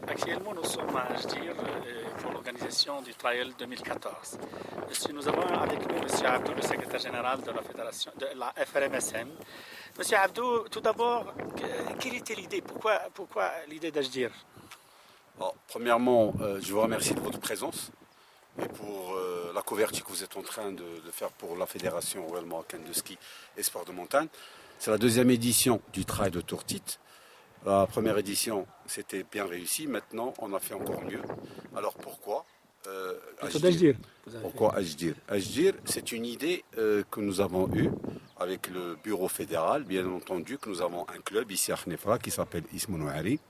Actuellement, nous sommes à Ajdir pour l'organisation du Trial 2014. Nous avons avec nous M. Abdou, le secrétaire général de la fédération, de la FRMSM. M. Abdou, tout d'abord, quelle était l'idée? Pourquoi l'idée d'Ajdir? Premièrement, je vous remercie de votre présence et pour la couverture que vous êtes en train de faire pour la Fédération royale marocaine de ski et sport de montagne. C'est la deuxième édition du Trail de Tourtit. La première édition, c'était bien réussi. Maintenant, on a fait encore mieux. Alors pourquoi Ajdir. Pourquoi Ajdir? Ajdir, c'est une idée que nous avons eue avec le bureau fédéral. Bien entendu que nous avons un club ici à Khnefra qui s'appelle Ismoun Ouari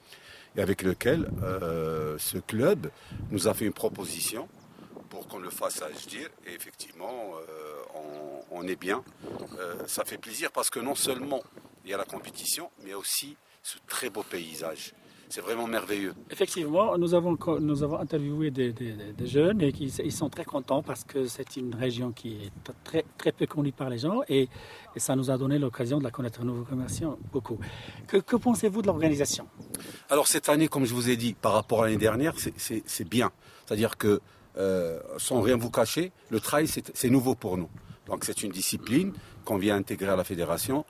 et avec lequel ce club nous a fait une proposition pour qu'on le fasse à Ajdir. Et effectivement, on est bien. Ça fait plaisir parce que non seulement il y a la compétition, mais aussi ce très beau paysage. C'est vraiment merveilleux. Effectivement, nous avons interviewé des jeunes et ils sont très contents parce que c'est une région qui est très peu connue par les gens et ça nous a donné l'occasion de la connaître. Nous vous remercions beaucoup. Que pensez-vous de l'organisation? Alors cette année, comme je vous ai dit, par rapport à l'année dernière, c'est bien. C'est-à-dire que, sans rien vous cacher, le trail, c'est nouveau pour nous. Donc c'est une discipline qu'on vient intégrer à la fédération.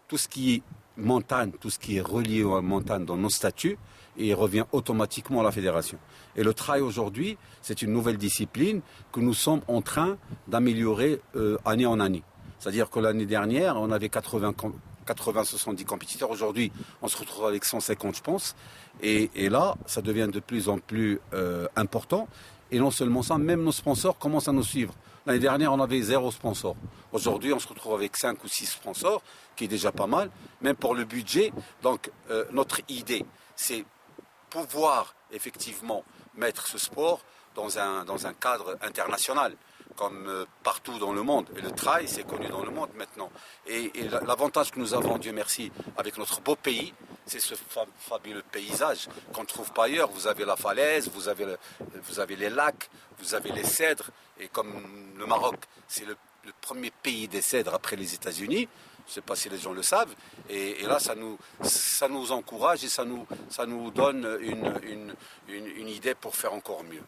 Tout ce qui est montagne, tout ce qui est relié à la montagne dans nos statuts, et il revient automatiquement à la fédération. Et le trail aujourd'hui, c'est une nouvelle discipline que nous sommes en train d'améliorer année en année. C'est-à-dire que l'année dernière, on avait 80-70 compétiteurs. Aujourd'hui, on se retrouve avec 150, je pense. Et là, ça devient de plus en plus important. Et non seulement ça, même nos sponsors commencent à nous suivre. L'année dernière, on avait 0 sponsor. Aujourd'hui, on se retrouve avec 5 ou 6 sponsors, qui est déjà pas mal, même pour le budget. Donc, notre idée, c'est pouvoir effectivement mettre ce sport dans un cadre international, comme partout dans le monde. Et le trail, c'est connu dans le monde maintenant. Et l'avantage que nous avons, Dieu merci, avec notre beau pays, c'est ce fabuleux paysage qu'on ne trouve pas ailleurs. Vous avez la falaise, vous avez les lacs, vous avez les cèdres. Et comme le Maroc, c'est le premier pays des cèdres après les États-Unis, je ne sais pas si les gens le savent, et là ça nous encourage et ça nous donne une idée pour faire encore mieux.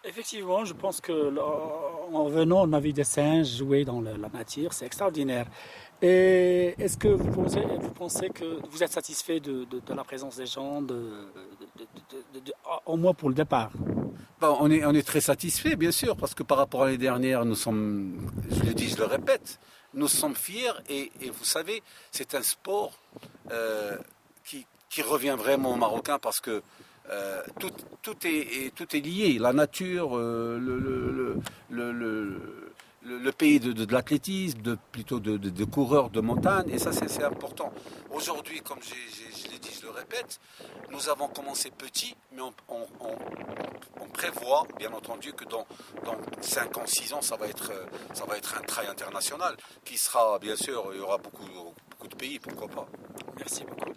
Effectivement, je pense qu'en venant, on a vu des singes jouer dans la nature, c'est extraordinaire. Et est-ce que vous pensez que vous êtes satisfait de la présence des gens, au moins pour le départ? On est très satisfait, bien sûr, parce que par rapport à l'année dernière, nous sommes, je le dis, je le répète, nous sommes fiers et vous savez, c'est un sport qui revient vraiment aux Marocains parce que tout est lié, la nature, le pays de l'athlétisme, plutôt de coureurs de montagne, et ça c'est important. Aujourd'hui, comme je l'ai dit, je le répète, nous avons commencé petit, mais on prévoit, bien entendu, que dans 5 ans, 6 ans, ça va être un trail international, qui sera, bien sûr, il y aura beaucoup de pays, pourquoi pas. Merci beaucoup.